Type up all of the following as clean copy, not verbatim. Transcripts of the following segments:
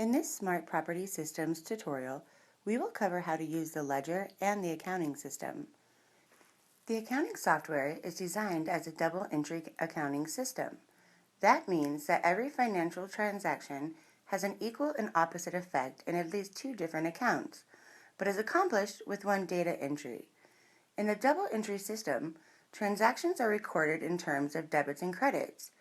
In this Smart Property Systems tutorial, we will cover how to use the ledger and the accounting system. The accounting software is designed as a double entry accounting system. That means that every financial transaction has an equal and opposite effect in at least two different accounts, but is accomplished with one data entry. In the double entry system, transactions are recorded in terms of debits and credits.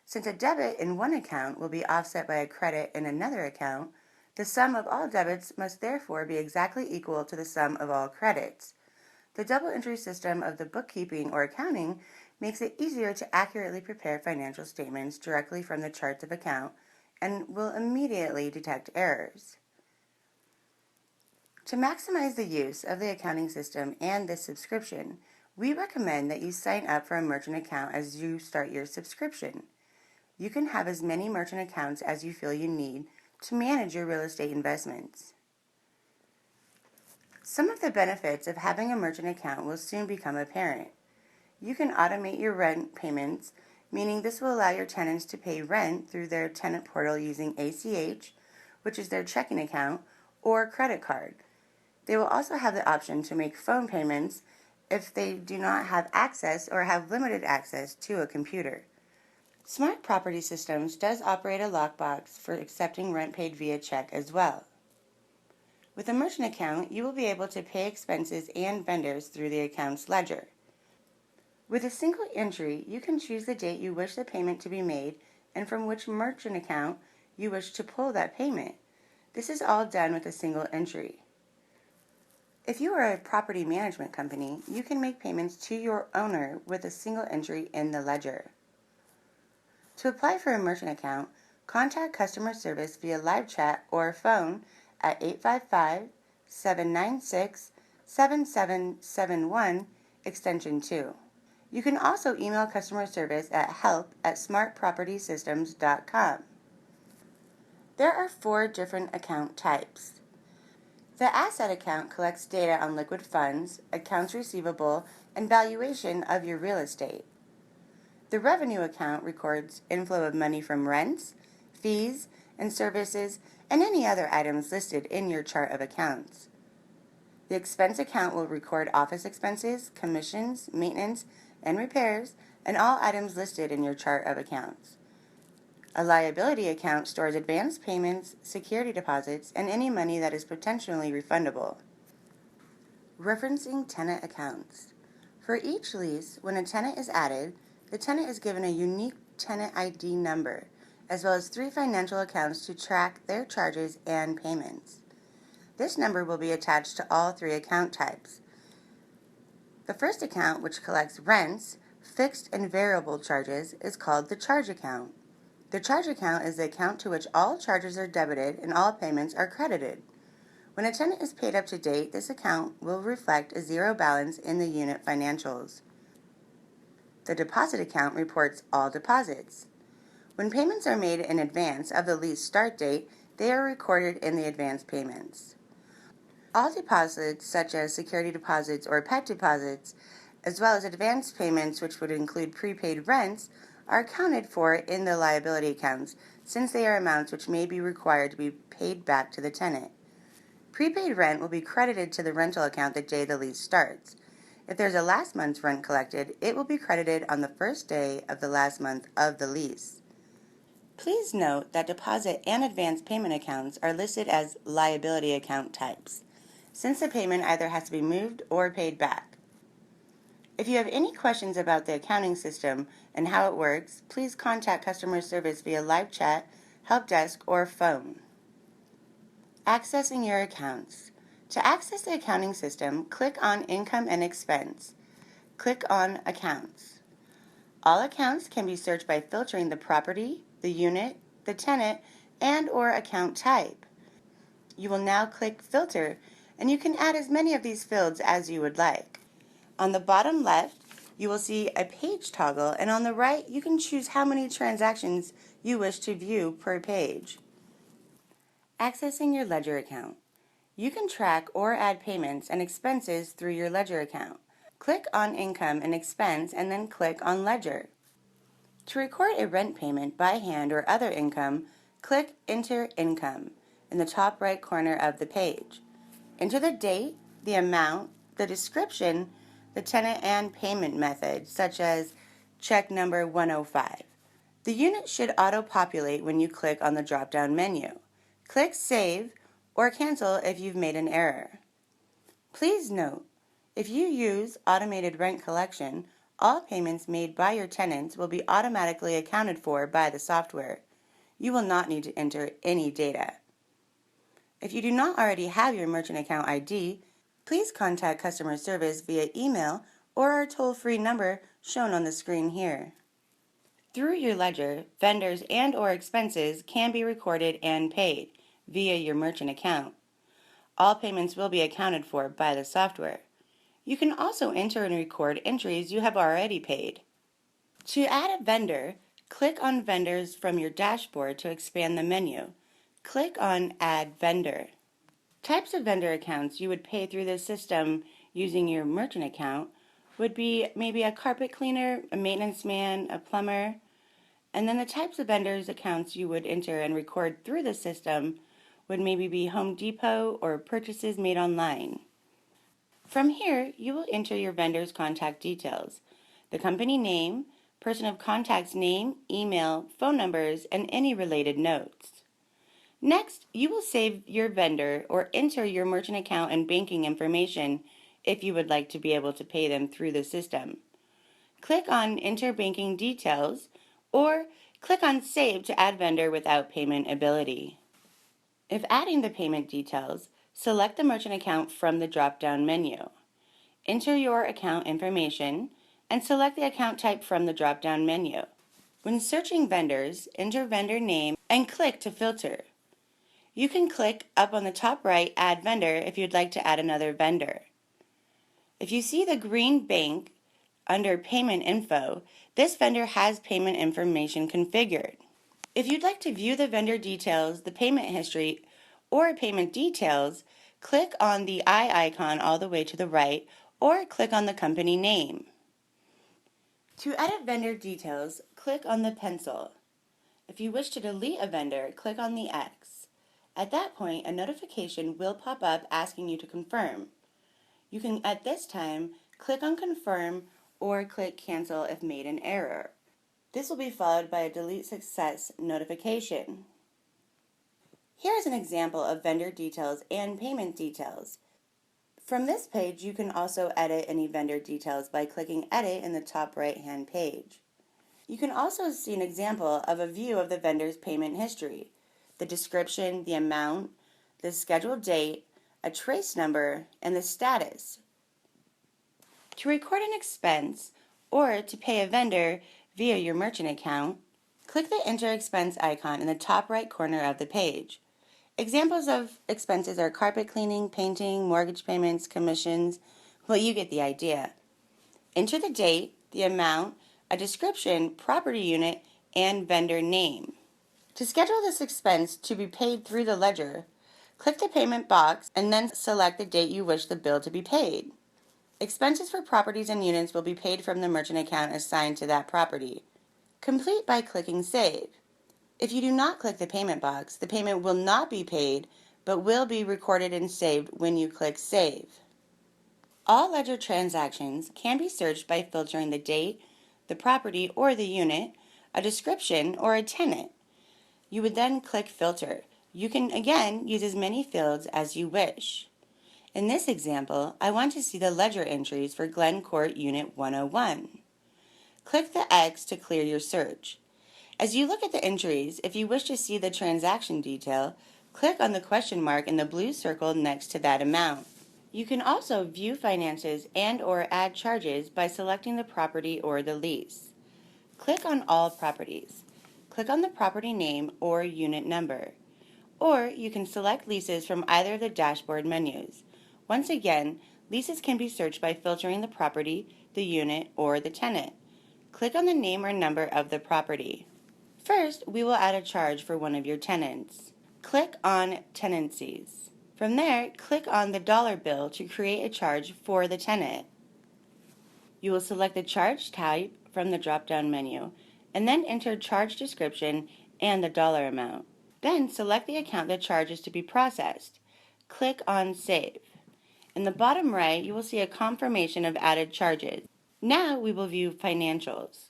Since a debit in one account will be offset by a credit in another account, the sum of all debits must therefore be exactly equal to the sum of all credits. The double entry system of the bookkeeping or accounting makes it easier to accurately prepare financial statements directly from the charts of account and will immediately detect errors. To maximize the use of the accounting system and this subscription, we recommend that you sign up for a merchant account as you start your subscription. You can have as many merchant accounts as you feel you need to manage your real estate investments. Some of the benefits of having a merchant account will soon become apparent. You can automate your rent payments, meaning this will allow your tenants to pay rent through their tenant portal using ACH, which is their checking account, or credit card. They will also have the option to make phone payments if they do not have access or have limited access to a computer. Smart Property Systems does operate a lockbox for accepting rent paid via check as well. With a merchant account, you will be able to pay expenses and vendors through the account's ledger. With a single entry, you can choose the date you wish the payment to be made and from which merchant account you wish to pull that payment. This is all done with a single entry. If you are a property management company, you can make payments to your owner with a single entry in the ledger. To apply for a merchant account, contact customer service via live chat or phone at 855-796-7771, extension 2. You can also email customer service at help@smartpropertysystems.com. There are 4 different account types. The asset account collects data on liquid funds, accounts receivable, and valuation of your real estate. The revenue account records inflow of money from rents, fees, and services, and any other items listed in your chart of accounts. The expense account will record office expenses, commissions, maintenance, and repairs, and all items listed in your chart of accounts. A liability account stores advance payments, security deposits, and any money that is potentially refundable. Referencing tenant accounts. For each lease, when a tenant is added, the tenant is given a unique tenant ID number, as well as 3 financial accounts to track their charges and payments. This number will be attached to all 3 account types. The first account, which collects rents, fixed and variable charges, is called the charge account. The charge account is the account to which all charges are debited and all payments are credited. When a tenant is paid up to date, this account will reflect a 0 balance in the unit financials. The deposit account reports all deposits. When payments are made in advance of the lease start date, they are recorded in the advance payments. All deposits, such as security deposits or pet deposits, as well as advance payments, which would include prepaid rents, are accounted for in the liability accounts, since they are amounts which may be required to be paid back to the tenant. Prepaid rent will be credited to the rental account the day the lease starts. If there's a last month's rent collected, it will be credited on the first day of the last month of the lease. Please note that deposit and advance payment accounts are listed as liability account types, since the payment either has to be moved or paid back. If you have any questions about the accounting system and how it works, please contact customer service via live chat, help desk, or phone. Accessing your accounts. To access the accounting system, click on Income and Expense. Click on Accounts. All accounts can be searched by filtering the property, the unit, the tenant, and/or account type. You will now click Filter, and you can add as many of these fields as you would like. On the bottom left, you will see a page toggle, and on the right, you can choose how many transactions you wish to view per page. Accessing your ledger account. You can track or add payments and expenses through your ledger account. Click on Income and Expense and then click on Ledger. To record a rent payment by hand or other income, click Enter Income in the top right corner of the page. Enter the date, the amount, the description, the tenant and payment method, such as check number 105. The unit should auto-populate when you click on the drop-down menu. Click Save or Cancel if you've made an error. Please note, if you use automated rent collection, all payments made by your tenants will be automatically accounted for by the software. You will not need to enter any data. If you do not already have your merchant account ID, please contact customer service via email or our toll-free number shown on the screen here. Through your ledger, vendors and/or expenses can be recorded and paid via your merchant account. All payments will be accounted for by the software. You can also enter and record entries you have already paid. To add a vendor, click on Vendors from your dashboard to expand the menu. Click on Add Vendor. Types of vendor accounts you would pay through the system using your merchant account would be maybe a carpet cleaner, a maintenance man, a plumber, and then the types of vendors accounts you would enter and record through the system would maybe be Home Depot or purchases made online. From here, you will enter your vendor's contact details, the company name, person of contact's name, email, phone numbers, and any related notes. Next, you will save your vendor or enter your merchant account and banking information if you would like to be able to pay them through the system. Click on Enter Banking Details or click on Save to add vendor without payment ability. If adding the payment details, select the merchant account from the drop-down menu. Enter your account information and select the account type from the drop-down menu. When searching vendors, enter vendor name and click to filter. You can click up on the top right Add Vendor if you'd like to add another vendor. If you see the green bank under Payment Info, this vendor has payment information configured. If you'd like to view the vendor details, the payment history, or payment details, click on the eye icon all the way to the right or click on the company name. To edit vendor details, click on the pencil. If you wish to delete a vendor, click on the X. At that point, a notification will pop up asking you to confirm. You can, at this time, click on Confirm or click Cancel if made an error. This will be followed by a Delete Success notification. Here is an example of vendor details and payment details. From this page, you can also edit any vendor details by clicking Edit in the top right-hand page. You can also see an example of a view of the vendor's payment history, the description, the amount, the scheduled date, a trace number, and the status. To record an expense or to pay a vendor via your merchant account, click the Enter Expense icon in the top right corner of the page. Examples of expenses are carpet cleaning, painting, mortgage payments, commissions. Well, you get the idea. Enter the date, the amount, a description, property unit, and vendor name. To schedule this expense to be paid through the ledger, click the payment box and then select the date you wish the bill to be paid. Expenses for properties and units will be paid from the merchant account assigned to that property. Complete by clicking Save. If you do not click the payment box, the payment will not be paid, but will be recorded and saved when you click Save. All ledger transactions can be searched by filtering the date, the property or the unit, a description, or a tenant. You would then click Filter. You can again use as many fields as you wish. In this example, I want to see the ledger entries for Glen Court Unit 101. Click the X to clear your search. As you look at the entries, if you wish to see the transaction detail, click on the question mark in the blue circle next to that amount. You can also view finances and/or add charges by selecting the property or the lease. Click on All Properties. Click on the property name or unit number. Or you can select leases from either of the dashboard menus. Once again, leases can be searched by filtering the property, the unit, or the tenant. Click on the name or number of the property. First, we will add a charge for one of your tenants. Click on Tenancies. From there, click on the dollar bill to create a charge for the tenant. You will select the charge type from the drop-down menu and then enter charge description and the dollar amount. Then select the account the charge is to be processed. Click on Save. In the bottom right, you will see a confirmation of added charges. Now we will view Financials.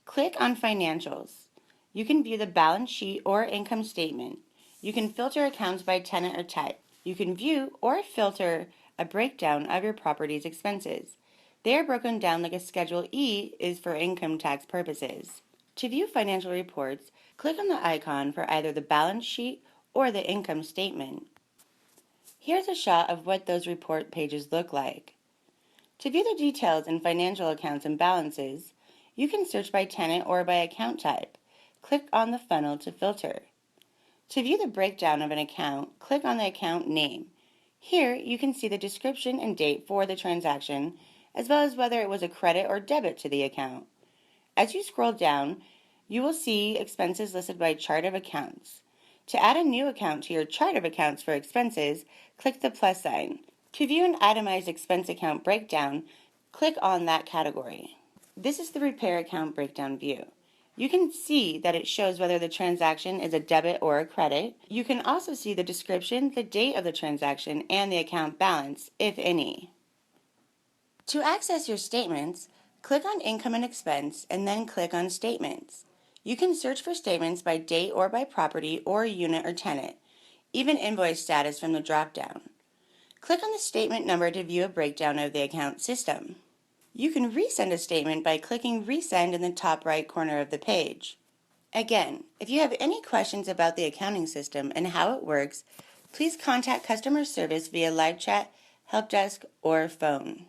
Click on Financials. You can view the balance sheet or income statement. You can filter accounts by tenant or type. You can view or filter a breakdown of your property's expenses. They are broken down like a Schedule E is for income tax purposes. To view financial reports, click on the icon for either the balance sheet or the income statement. Here's a shot of what those report pages look like. To view the details in financial accounts and balances, you can search by tenant or by account type. Click on the funnel to filter. To view the breakdown of an account, click on the account name. Here, you can see the description and date for the transaction, as well as whether it was a credit or debit to the account. As you scroll down, you will see expenses listed by chart of accounts. To add a new account to your chart of accounts for expenses, click the plus sign. To view an itemized expense account breakdown, click on that category. This is the repair account breakdown view. You can see that it shows whether the transaction is a debit or a credit. You can also see the description, the date of the transaction, and the account balance, if any. To access your statements, click on Income and Expense and then click on Statements. You can search for statements by date or by property or unit or tenant, even invoice status from the drop-down. Click on the statement number to view a breakdown of the account system. You can resend a statement by clicking Resend in the top right corner of the page. Again, if you have any questions about the accounting system and how it works, please contact customer service via live chat, help desk, or phone.